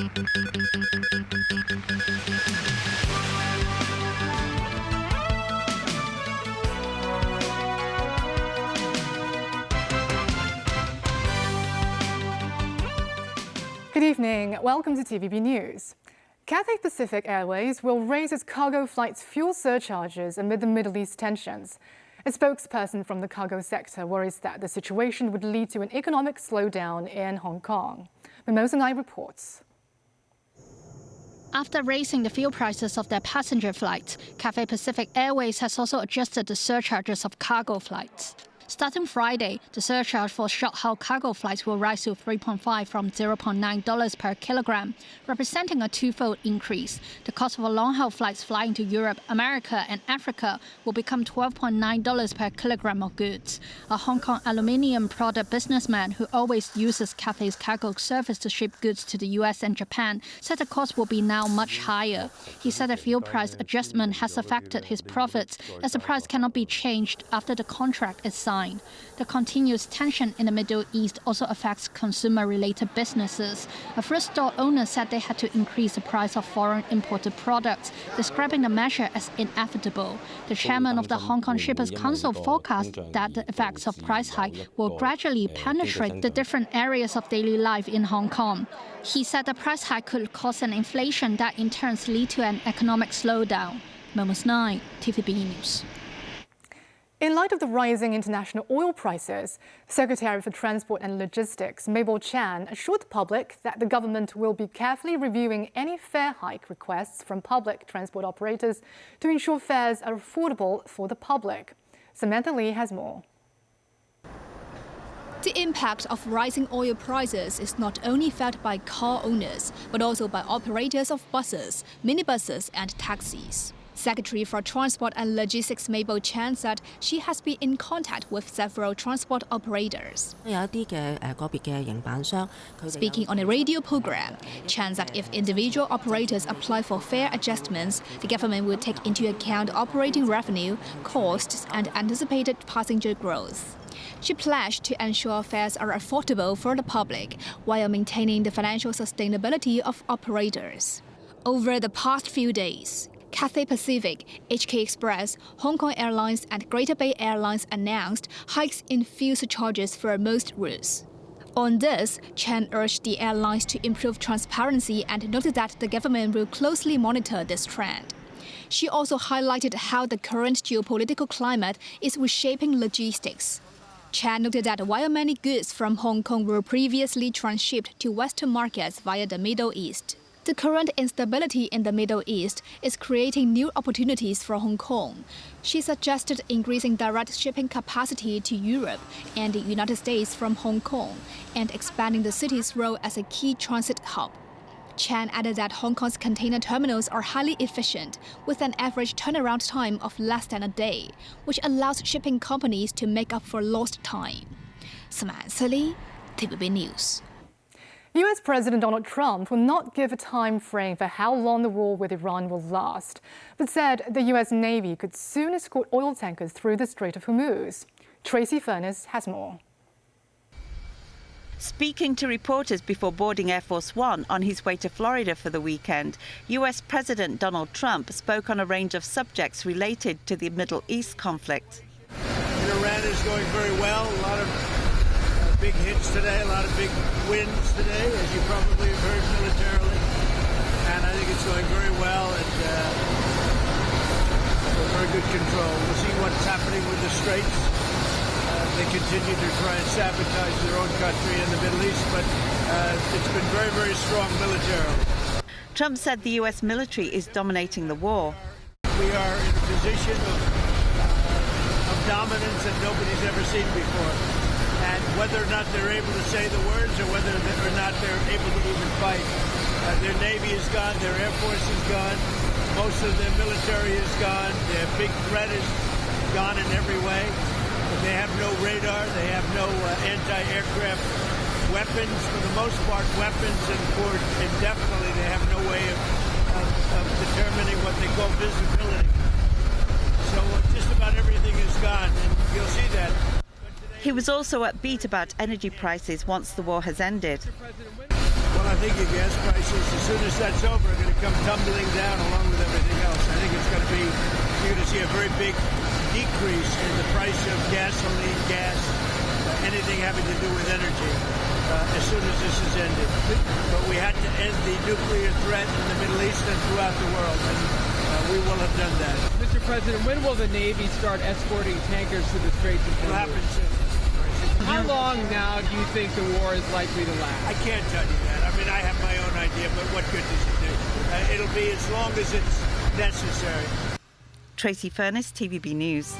Good evening. Welcome to TVB News. Cathay Pacific Airways will raise its cargo flights' fuel surcharges amid the Middle East tensions. A spokesperson from the cargo sector worries that the situation would lead to an economic slowdown in Hong Kong. Mimosa Nai reports. After raising the fuel prices of their passenger flights, Cathay Pacific Airways has also adjusted the surcharges of cargo flights. Starting Friday, the surcharge for short-haul cargo flights will rise to $3.5 from $0.9 per kilogram, representing a twofold increase. The cost of long-haul flights flying to Europe, America, and Africa will become $12.9 per kilogram of goods. A Hong Kong aluminium product businessman who always uses Cathay's cargo service to ship goods to the US and Japan said the cost will be now much higher. He said the fuel price adjustment has affected his profits, as the price cannot be changed after the contract is signed. The continuous tension in the Middle East also affects consumer-related businesses. A fruit store owner said they had to increase the price of foreign imported products, describing the measure as inevitable. The chairman of the Hong Kong Shippers Council forecast that the effects of price hike will gradually penetrate the different areas of daily life in Hong Kong. He said the price hike could cause an inflation that in turn lead to an economic slowdown. Mimosa Nai, TVB News. In light of the rising international oil prices, Secretary for Transport and Logistics Mabel Chan assured the public that the government will be carefully reviewing any fare hike requests from public transport operators to ensure fares are affordable for the public. Samantha Lee has more. The impact of rising oil prices is not only felt by car owners, but also by operators of buses, minibuses and taxis. Secretary for Transport and Logistics Mabel Chan said she has been in contact with several transport operators. Speaking on a radio program, Chan said if individual operators apply for fare adjustments, the government will take into account operating revenue, costs, and anticipated passenger growth. She pledged to ensure fares are affordable for the public while maintaining the financial sustainability of operators. Over the past few days, Cathay Pacific, HK Express, Hong Kong Airlines and Greater Bay Airlines announced hikes in fuel surcharges for most routes. On this, Chan urged the airlines to improve transparency and noted that the government will closely monitor this trend. She also highlighted how the current geopolitical climate is reshaping logistics. Chan noted that while many goods from Hong Kong were previously transshipped to Western markets via the Middle East, the current instability in the Middle East is creating new opportunities for Hong Kong. She suggested increasing direct shipping capacity to Europe and the United States from Hong Kong and expanding the city's role as a key transit hub. Chan added that Hong Kong's container terminals are highly efficient, with an average turnaround time of less than a day, which allows shipping companies to make up for lost time. Samantha Lee, TVB News. US President Donald Trump will not give a time frame for how long the war with Iran will last, but said the US Navy could soon escort oil tankers through the Strait of Hormuz. Tracy Furness has more. Speaking to reporters before boarding Air Force One on his way to Florida for the weekend, US President Donald Trump spoke on a range of subjects related to the Middle East conflict. Iran is going very well. A lot of big hits today, a lot of big wins today, as you probably have heard militarily. And I think it's going very well and very good control. We'll see what's happening with the Straits. They continue to try and sabotage their own country in the Middle East, but it's been very, very strong militarily. Trump said the US military is dominating the war. We are in a position of dominance that nobody's ever seen before. And whether or not they're able to say the words or whether or not they're able to even fight. Their Navy is gone, their Air Force is gone, most of their military is gone, their big threat is gone in every way. They have no radar, they have no anti-aircraft weapons, for the most part weapons, and for indefinitely they have no way of determining what they call visibility. So just about everything is gone, and you'll see that. He was also upbeat about energy prices once the war has ended. Well, I think the gas prices, as soon as that's over, are going to come tumbling down along with everything else. I think it's going to be, you're going to see a very big decrease in the price of gasoline, gas, anything having to do with energy as soon as this is ended. But we had to end the nuclear threat in the Middle East and throughout the world, and we will have done that. Mr. President, when will the Navy start escorting tankers to the Straits of Hormuz? It'll happen soon. How long now do you think the war is likely to last? I can't tell you that. I mean, I have my own idea, but what good does it do? It'll be as long as it's necessary. Tracy Furness, TVB News.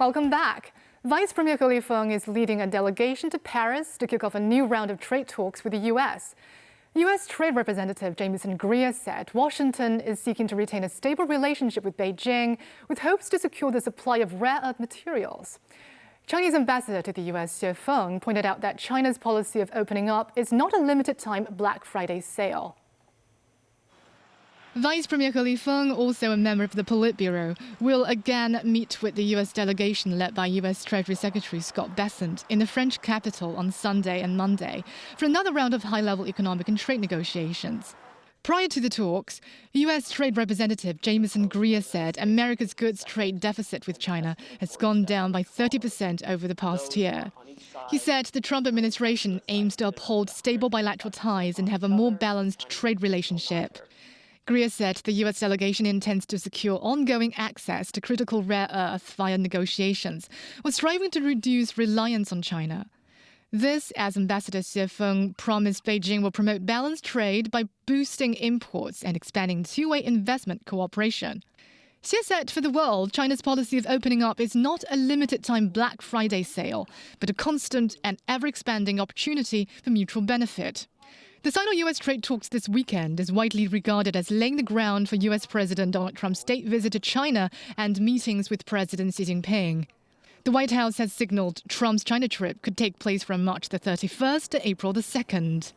Welcome back. Vice Premier Li Feng is leading a delegation to Paris to kick off a new round of trade talks with the U.S. U.S. Trade Representative Jameson Greer said Washington is seeking to retain a stable relationship with Beijing with hopes to secure the supply of rare earth materials. Chinese ambassador to the U.S. Xie Feng pointed out that China's policy of opening up is not a limited-time Black Friday sale. Vice Premier Li Feng, also a member of the Politburo, will again meet with the U.S. delegation led by U.S. Treasury Secretary Scott Bessent in the French capital on Sunday and Monday for another round of high-level economic and trade negotiations. Prior to the talks, U.S. Trade Representative Jameson Greer said America's goods trade deficit with China has gone down by 30% over the past year. He said the Trump administration aims to uphold stable bilateral ties and have a more balanced trade relationship. Greer said the U.S. delegation intends to secure ongoing access to critical rare earth via negotiations, while striving to reduce reliance on China. This, as Ambassador Xie Feng promised Beijing will promote balanced trade by boosting imports and expanding two-way investment cooperation. Xie said for the world, China's policy of opening up is not a limited-time Black Friday sale, but a constant and ever-expanding opportunity for mutual benefit. The Sino-U.S. trade talks this weekend is widely regarded as laying the ground for U.S. President Donald Trump's state visit to China and meetings with President Xi Jinping. The White House has signaled Trump's China trip could take place from March the 31st to April the 2nd.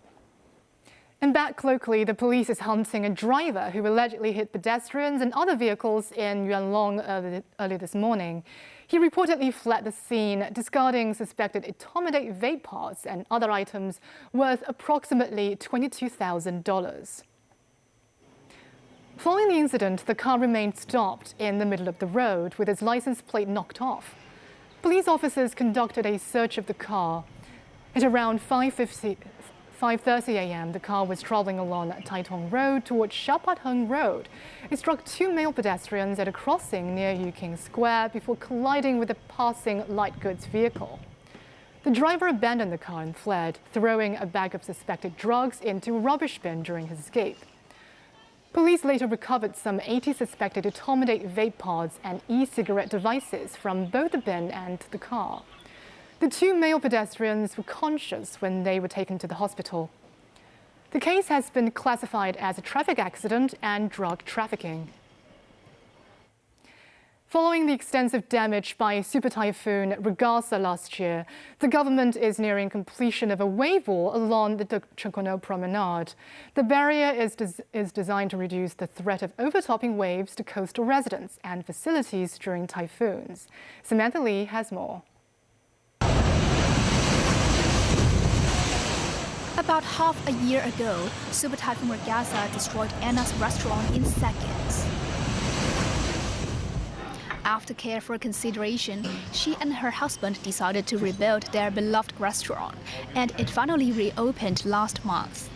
And back locally, the police is hunting a driver who allegedly hit pedestrians and other vehicles in Yuen Long early this morning. He reportedly fled the scene, discarding suspected etomidate vape pods and other items worth approximately $22,000. Following the incident, the car remained stopped in the middle of the road with its license plate knocked off. Police officers conducted a search of the car. At around 5:30 a.m., the car was traveling along Tai Tong Road towards Sha Pat Hung Road. It struck two male pedestrians at a crossing near Yu King Square before colliding with a passing light goods vehicle. The driver abandoned the car and fled, throwing a bag of suspected drugs into a rubbish bin during his escape. Police later recovered some 80 suspected etomidate vape pods and e-cigarette devices from both the bin and the car. The two male pedestrians were conscious when they were taken to the hospital. The case has been classified as a traffic accident and drug trafficking. Following the extensive damage by Super Typhoon Regasa last year, the government is nearing completion of a wave wall along the Chunkono Promenade. The barrier is designed to reduce the threat of overtopping waves to coastal residents and facilities during typhoons. Samantha Lee has more. About half a year ago, Super Typhoon Regasa destroyed Anna's restaurant in seconds. After careful consideration, she and her husband decided to rebuild their beloved restaurant, and it finally reopened last month.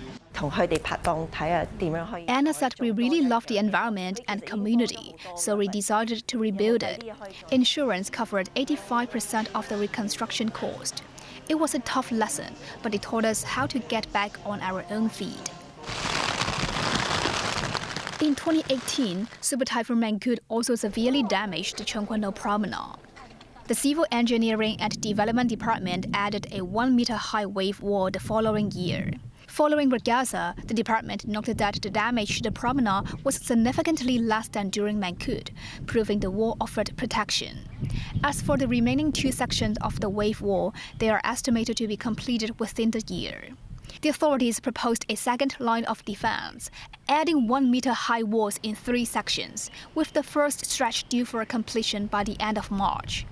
Anna said we really love the environment and community, so we decided to rebuild it. Insurance covered 85% of the reconstruction cost. It was a tough lesson, but it taught us how to get back on our own feet. In 2018, Super Typhoon Mangkhut also severely damaged the Chunkono Promenade. The Civil Engineering and Development Department added a 1-meter-high wave wall the following year. Following regatta, the department noted that the damage to the promenade was significantly less than during Mankud, proving the wall offered protection. As for the remaining 2 sections of the wave wall, they are estimated to be completed within the year. The authorities proposed a second line of defense, adding 1-meter-high walls in 3 sections, with the first stretch due for completion by the end of March.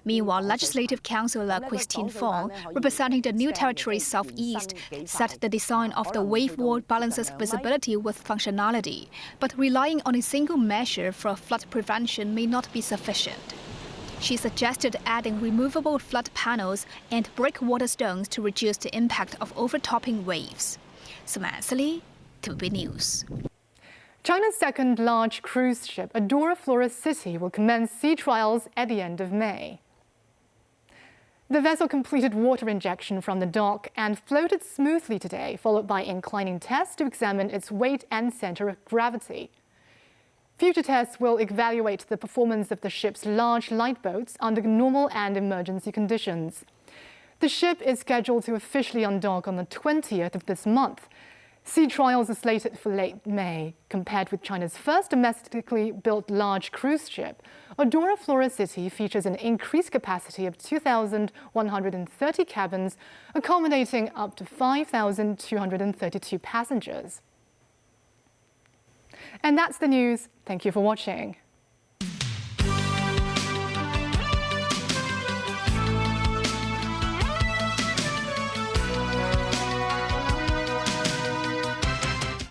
Meanwhile, Legislative Councillor Christine Fong, representing the New Territories Southeast, said the design of the wave wall balances visibility with functionality, but relying on a single measure for flood prevention may not be sufficient. She suggested adding removable flood panels and breakwater stones to reduce the impact of overtopping waves. Samantha, TVB News. China's second large cruise ship, Adora Flora City, will commence sea trials at the end of May. The vessel completed water injection from the dock and floated smoothly today, followed by inclining tests to examine its weight and center of gravity. Future tests will evaluate the performance of the ship's large light boats under normal and emergency conditions. The ship is scheduled to officially undock on the 20th of this month. Sea trials are slated for late May. Compared with China's first domestically built large cruise ship, Adora Flora City features an increased capacity of 2,130 cabins, accommodating up to 5,232 passengers. And that's the news. Thank you for watching.